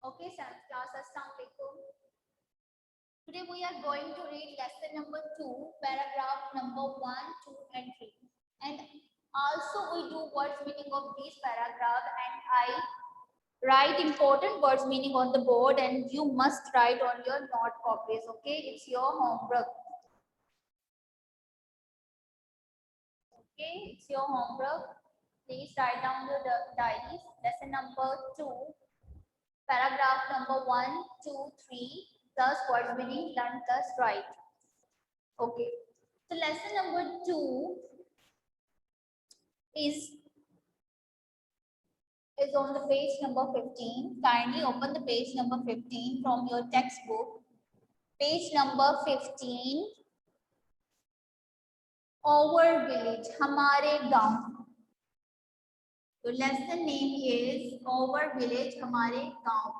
Okay, 7th class, Assalamu alaikum. Today we are going to read lesson number 2, paragraph number 1, 2 and 3. And also we do words meaning of these paragraph, and I write important words meaning on the board and you must write on your note copies. Okay, it's your homework. Okay, it's your homework. Please write down your diaries. Lesson number 2. Paragraph number 1, 2, 3, plus word meaning, learn plus write. Okay. So lesson number 2 is on the page number 15. Kindly open the page number 15 from your textbook. Page number 15. Our village, हमारे गांव. So lesson name is Our village, हमारे गांव.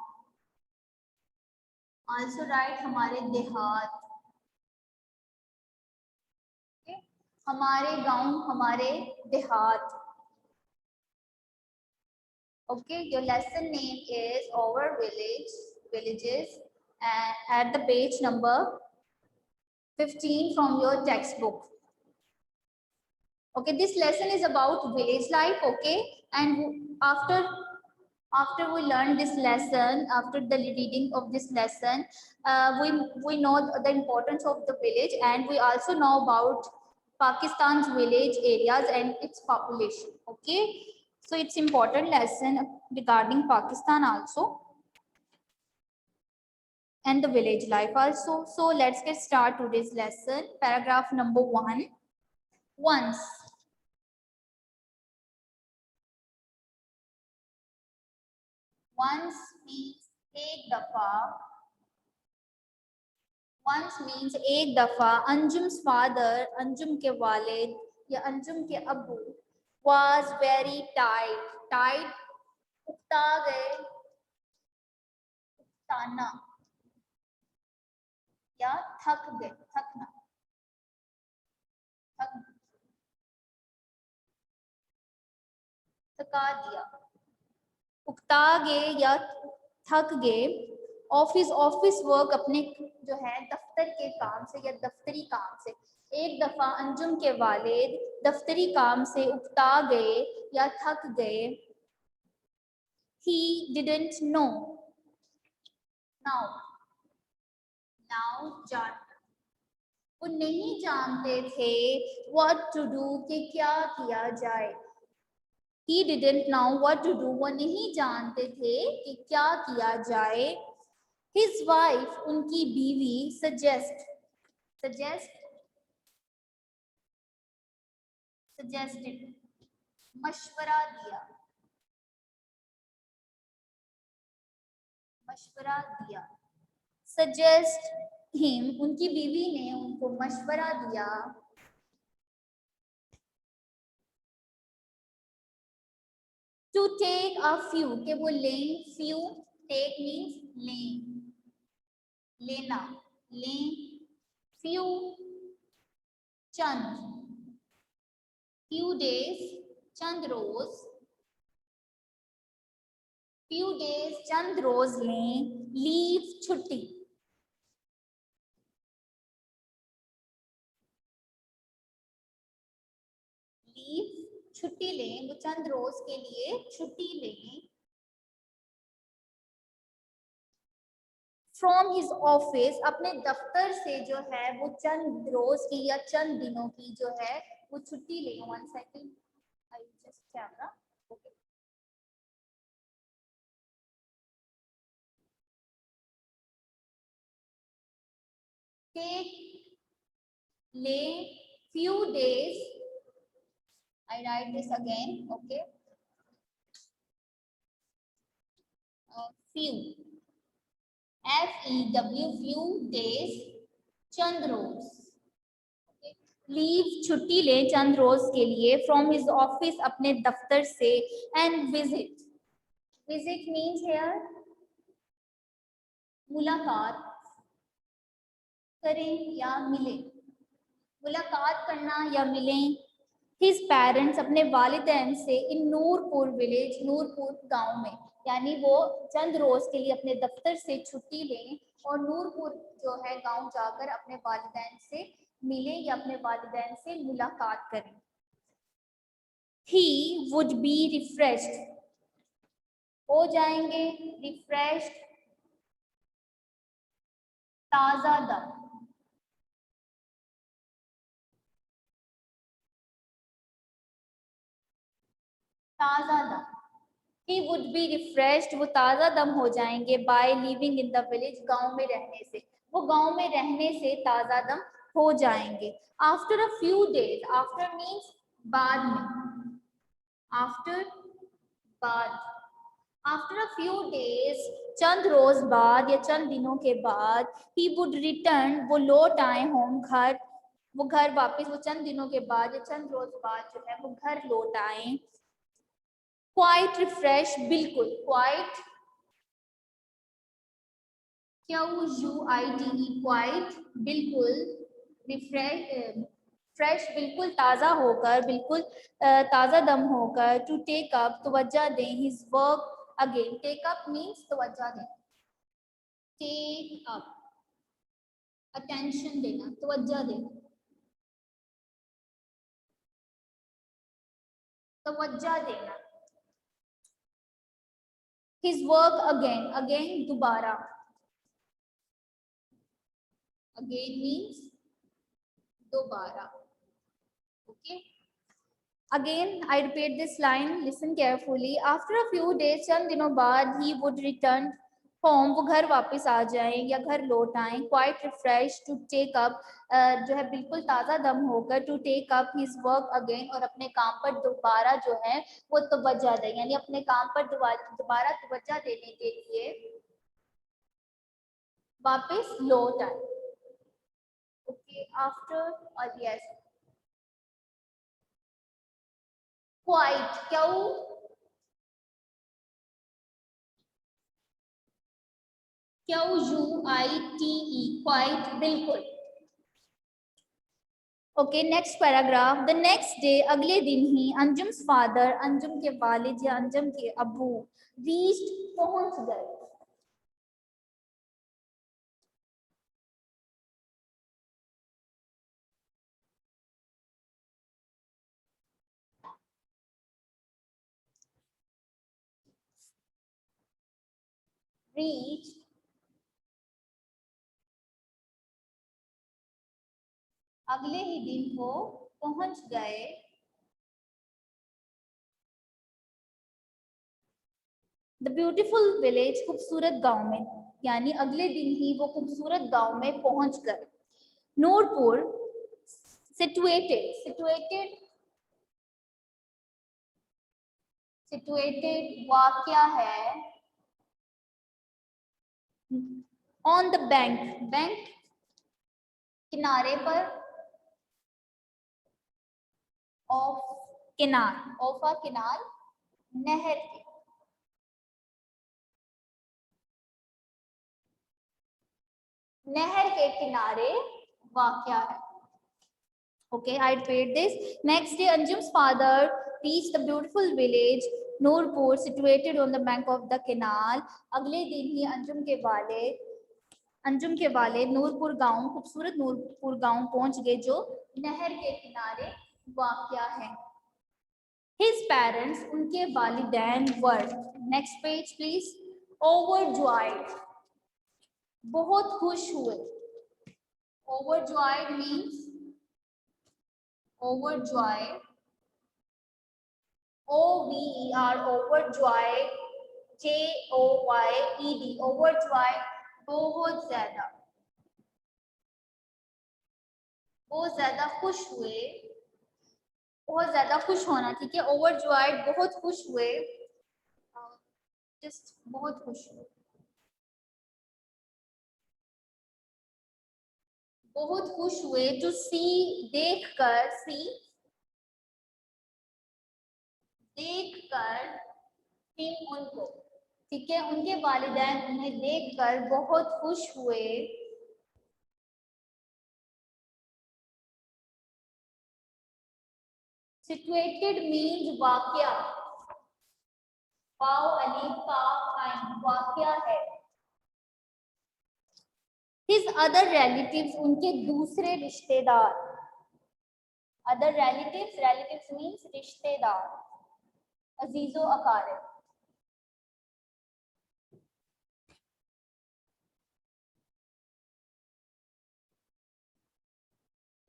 Also write हमारे देहात. Okay. हमारे गांव, हमारे देहात. Okay, your lesson name is Our villages, and at the page number 15 from your textbook. Okay, this lesson is about village life. Okay, and after we learn this lesson, after the reading of this lesson, we know the importance of the village, and we also know about Pakistan's village areas and its population. Okay, so it's important lesson regarding Pakistan also and the village life also. So let's get started today's lesson. Paragraph number 1. Once. Once means एक दफा. Once means एक दफा. Anjum's father, Anjum के वालिद या अंजुम के अब्बू, was very tired. Tired, उकता गए, उकताना या थक गए, थकना, थका दिया. उकता गए या थक गए. ऑफिस वर्क, अपने जो है दफ्तर के काम से या दफ्तरी काम से. एक दफा अंजुम के वालिद दफ्तरी काम से उकता गए या थक गए. He didn't know. Now जानना. वो नहीं जानते थे what to do, कि क्या किया जाए. He didn't know what to do. वो नहीं जानते थे कि क्या किया जाए. His wife, उनकी बीवी, suggested, मशवरा दिया. Suggest him, उनकी बीवी ने उनको मशवरा दिया. To take a few, के वो लें. Few, take means लेना, लें. Few, चंद. Few days, चंद रोज. Few days, चंद रोज लें. Leave, छुट्टी. Leave, छुट्टी लें. वो चंद रोज के लिए छुट्टी लें. From his office, अपने दफ्तर से जो है वो चंद रोज की या चंद दिनों की जो है वो छुट्टी लें. 1 second, I just camera. Okay. Take, ले, few days. I write this again. Okay. Few. FEW, few days, Chand rose. Leave, छुट्टी ले चंद रोज के लिए. फ्रॉम हिज ऑफिस, अपने दफ्तर से. And visit. Visit means here मुलाकात करें या मिले. मुलाकात करना या मिलें. हिज पेरेंट्स अपने वालिदैन से इन नूरपुर विलेज, नूरपुर गांव में, यानी वो चंद रोज के लिए अपने दफ्तर से छुट्टी लें और नूरपुर जो है गांव जाकर अपने वालिदैन से मिले या अपने वालिदैन से मुलाकात करें। ही वुड बी रिफ्रेश्ड, हो जाएंगे रिफ्रेश्ड, ताजा दम, ताजा दम। He would be refreshed, वो ताजा दम हो जाएंगे by living in the village, गांव में रहने से, वो गांव में रहने से ताजा दम हो जाएंगे। After a few days, after means बाद में, after बाद, after a few days चंद रोज बाद या चंद दिनों के बाद, he would return, वो लौट आए होम घर, वो घर वापस, वो चंद दिनों के बाद या चंद रोज बाद जो है वो घर लौट आए। क्वाइट रिफ्रेश, बिल्कुल, क्वाइट, QUITE, क्वाइट, बिल्कुल, रिफ्रेश, फ्रेश, बिल्कुल ताज़ा होकर, बिल्कुल ताज़ा दम होकर, टू टेक अप, तवज्जो दें, his work again, take up means तवज्जो दें, टेक अप, अटेंशन देना, तवज्जो देना, तवज्जो देना। हिज वर्क अगेन, अगेन दोबारा, अगेन मीन्स दोबारा, okay? Again, I repeat this line, listen carefully. After a few days, चंद दिनों बाद, he would return home, वो घर वापस आ जाएं या घर लौट आएं, quite refreshed, to take up, जो है बिल्कुल ताज़ा दम होकर, to take up his work again, और अपने काम पर दोबारा जो है वो तवज्जो दें, यानी अपने काम पर दोबारा तवज्जो देने के लिए वापस लौट आए। Okay, after, yes, quite, QUITE, quite, बिल्कुल। Okay, next paragraph. The next day, अगले दिन ही, अंजुम्स फादर, अंजुम के वालिद या अंजुम के अबू, रीच्ड, पहुंच गए, रीच, अगले ही दिन वो पहुंच गए, द ब्यूटीफुल विलेज, खूबसूरत गांव में, यानी अगले दिन ही वो खूबसूरत गांव में पहुंच गए। नूरपुर, सिचुएटेड, सिचुएटेड, सिचुएटेड वाक्या है, ऑन द बैंक, बैंक किनारे पर, ऑफ किनार, ऑफ अ किनार, नहर के, नहर के किनारे वाक़या है। Okay, I repeat this. Next day, Anjum's father reached the beautiful village Nurpur, situated on the bank of the canal. अगले दिन ही अंजुम के वाले नूरपुर गांव, खूबसूरत नूरपुर गांव पहुंच गए जो नहर के किनारे वाक़या है। His parents, उनके वालिदैन, were, next page please, overjoyed, बहुत खुश हुए, overjoyed means overjoyed, OVER, overjoyed, JOYED, overjoyed, बहुत ज्यादा खुश हुए, बहुत ज्यादा खुश होना, ठीक है, overjoyed बहुत खुश हुए, just बहुत खुश हुए, बहुत खुश हुए, to see, देखकर, see, देखकर, him, उनको, ठीक है, उनके वालिदैन उन्हें देखकर बहुत खुश हुए, Situated means वाक्या, वाव अलीफ काफ आइन, वाक्या है। His other relatives, उनके दूसरे रिश्तेदार। Other relatives, relatives means रिश्तेदार, अजीजो अकारिब।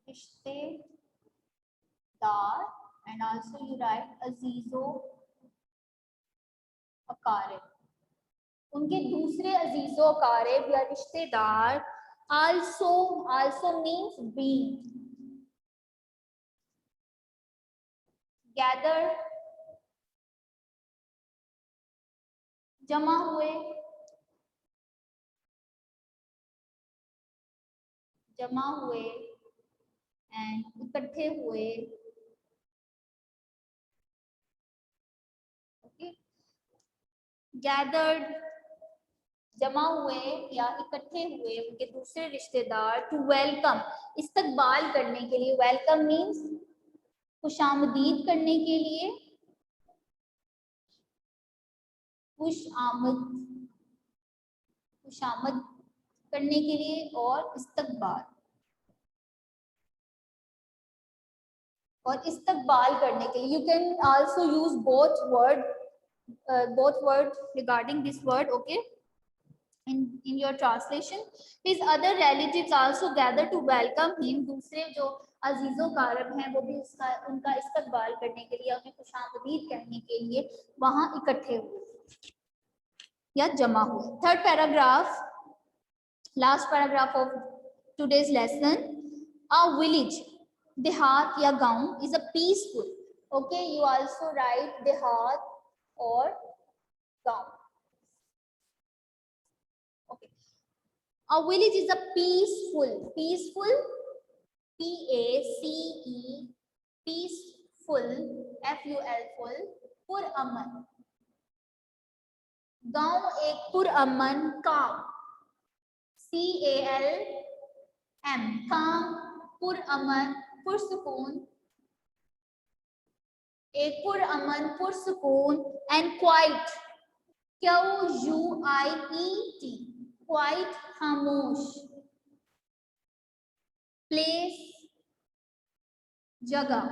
रिश्तेदार and also you write अजीजो अकारिब, उनके दूसरे अजीजो अकारिब या रिश्तेदार। also means being, gather जमा हुए, जमा हुए एंड इकट्ठे हुए। ओके, गैदर्ड जमा हुए या इकट्ठे हुए उनके दूसरे रिश्तेदार, टू वेलकम इस्तकबाल करने के लिए। वेलकम मीन्स खुशामदीद करने के लिए, खुश आमद, खुशामद करने के लिए और इस्तकबाल, और इस्तकबाल करने के लिए। You can also use both word regarding this word, okay, in your translation. His other relatives also gather to welcome him, दूसरे जो अजीजो कारब हैं वो भी उनका इस्तकबाल करने के लिए, उन्हें खुशामदीद कहने के लिए वहां इकट्ठे हुए या जमा हुए। Third paragraph, last paragraph of today's lesson. A village, देहात या गांव, is a peaceful, okay, you also right देहात और गांव। Okay. A village is a peaceful, P-A-C-E, peaceful, F-U-L, full, पुरअमन। गांव एक पुरअमन, काम, C-A-L-M, काम, पुरअमन, पुरसुकून, एक पुरअमन पुरसुकून, एंड क्वाइट, Q-U-I-E-T, क्वाइट खामोश, प्लेस जगह।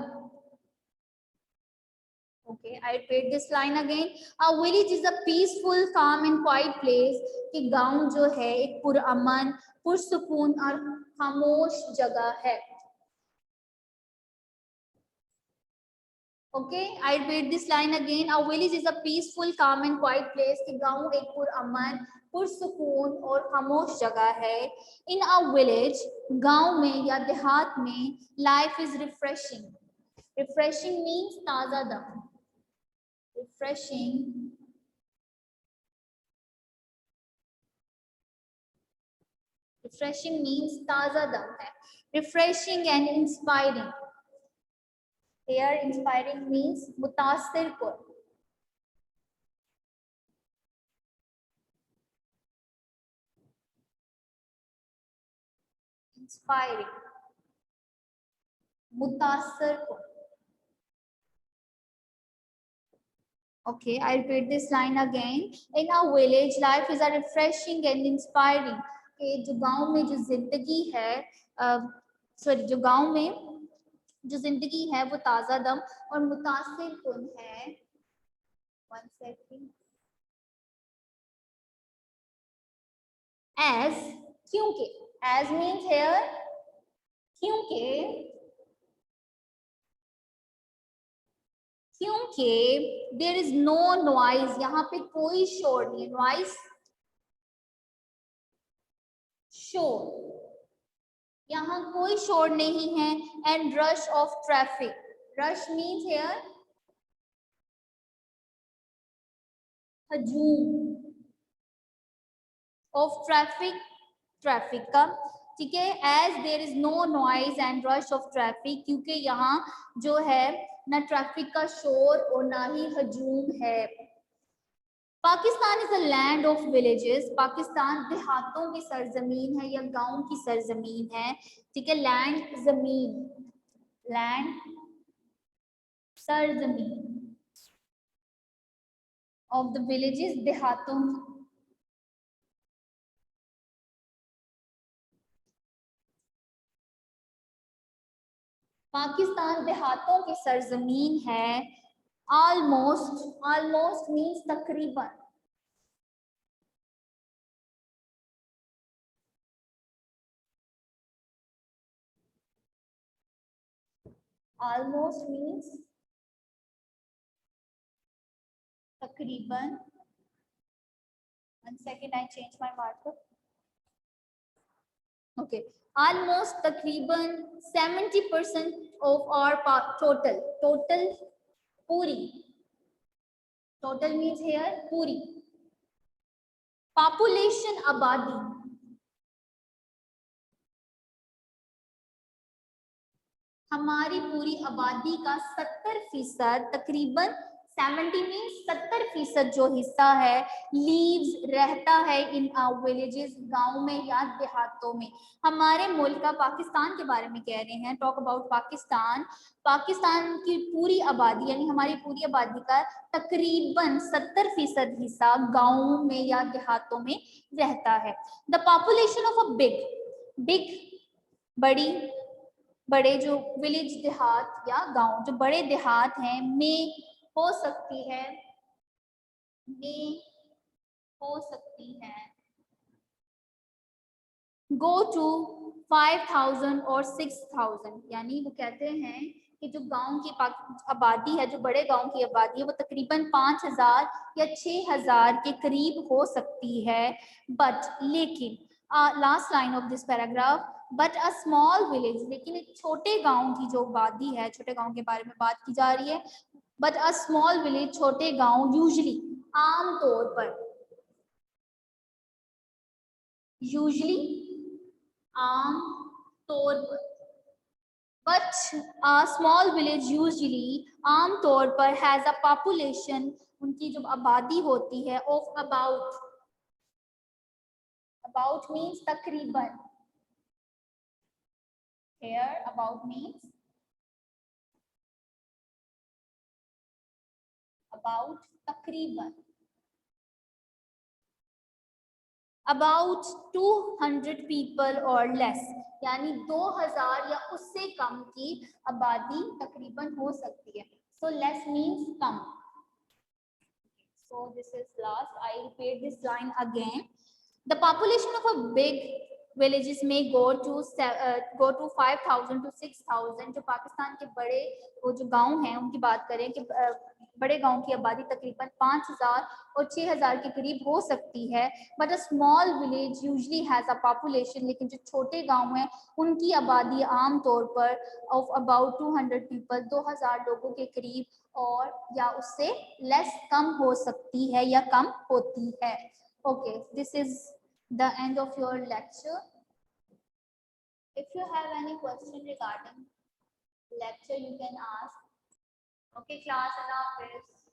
Okay, I repeat this line again. A village is a peaceful, calm and quiet place. कि गांव जो है एक पुरअमन, पुरसुकून और खामोश जगह है। Okay, I repeat this line again. A village is a peaceful, calm and quiet place. कि गांव एक पुरअमन, पुरसुकून और खामोश जगह है। In a village, गांव में या देहात में, life is refreshing. Refreshing means ताजा दम। Refreshing means ताजा दम है। Refreshing and inspiring. Here, inspiring means मुतासिर कुन। Inspiring, मुतासिर कुन। Okay, I repeat this line again. In a village, life is a refreshing and inspiring. कि जो गांव में जो जिंदगी है, जो गांव में जो जिंदगी है वो ताजा दम और मुतासिर कुन है। One second. As, क्योंकि, as means here, क्योंकि there is no noise, यहाँ पे कोई शोर नहीं है। noise, शोर, यहाँ कोई शोर नहीं है। and rush of traffic, rush means here हजूम of traffic, traffic का, ठीक है। as there is no noise and rush of traffic, क्योंकि यहाँ जो है ना ट्रैफिक का शोर और ना ही हजूम है। Pakistan is a land of villages, Pakistan देहातों की सरजमीन है या गांव की सरजमीन है, ठीक है। लैंड जमीन, land Sarzameen of the villages, देहातों की। पाकिस्तान देहातों की सरजमीन है। ऑलमोस्ट, ऑलमोस्ट मीन्स तकरीबन। ऑलमोस्ट मीन्स तकरीबन। 1 second, I change my marker. Okay, almost तकरीबन 70% of our total, पूरी, total means here पूरी population, आबादी, हमारी पूरी आबादी का 70%, तकरीबन 70 मीन्स 70% जो हिस्सा है, लीव्स रहता है इन विलेजेस, गांव में या देहातों में। हमारे मुल्क का, पाकिस्तान के बारे में कह रहे हैं, टॉक अबाउट पाकिस्तान। पाकिस्तान की पूरी आबादी यानी हमारी पूरी आबादी का तकरीबन 70% हिस्सा गांवों में या देहातों में रहता है। The population of a big बड़ी, बड़े जो विलेज, देहात या गांव, जो बड़े देहात हैं, में हो सकती है, में हो सकती है गो टू 5,000 और 6,000। यानी वो कहते हैं कि जो गांव की आबादी है, जो बड़े गांव की आबादी है, वो तकरीबन 5,000 या 6,000 के करीब हो सकती है। बट लेकिन, last line of this paragraph, but a small village, लेकिन एक छोटे गांव की जो आबादी है, छोटे गांव के बारे में बात की जा रही है। बट अ स्मॉल विलेज, छोटे गांव, यूजली, आमतौर पर, यूजली आम तौर पर, but a small village usually, आम तौर पर, has a population, उनकी जो आबादी होती है, of about means तकरीबन, here about means about तकरीबन, about 200 people or less, यानी 2,000 या उससे कम की आबादी तकरीबन हो सकती है। So less means come. So this is last. I repeat this line again. The population of a big villages may go to 5,000 to 6,000। जो पाकिस्तान के बड़े वो जो गांव हैं उनकी बात करें कि बड़े गांव की आबादी तकरीबन 5,000 और 6,000 के करीब हो सकती है। But a small village usually has a population, लेकिन जो छोटे गांव हैं उनकी आबादी आम तौर पर ऑफ अबाउट 200 पीपल, 2,000 लोगों के करीब और या उससे लेस, कम हो सकती है या कम होती है। Okay, this is the end of your lecture. If you have any question regarding lecture, you can ask. Okay, class, Allah Hafiz.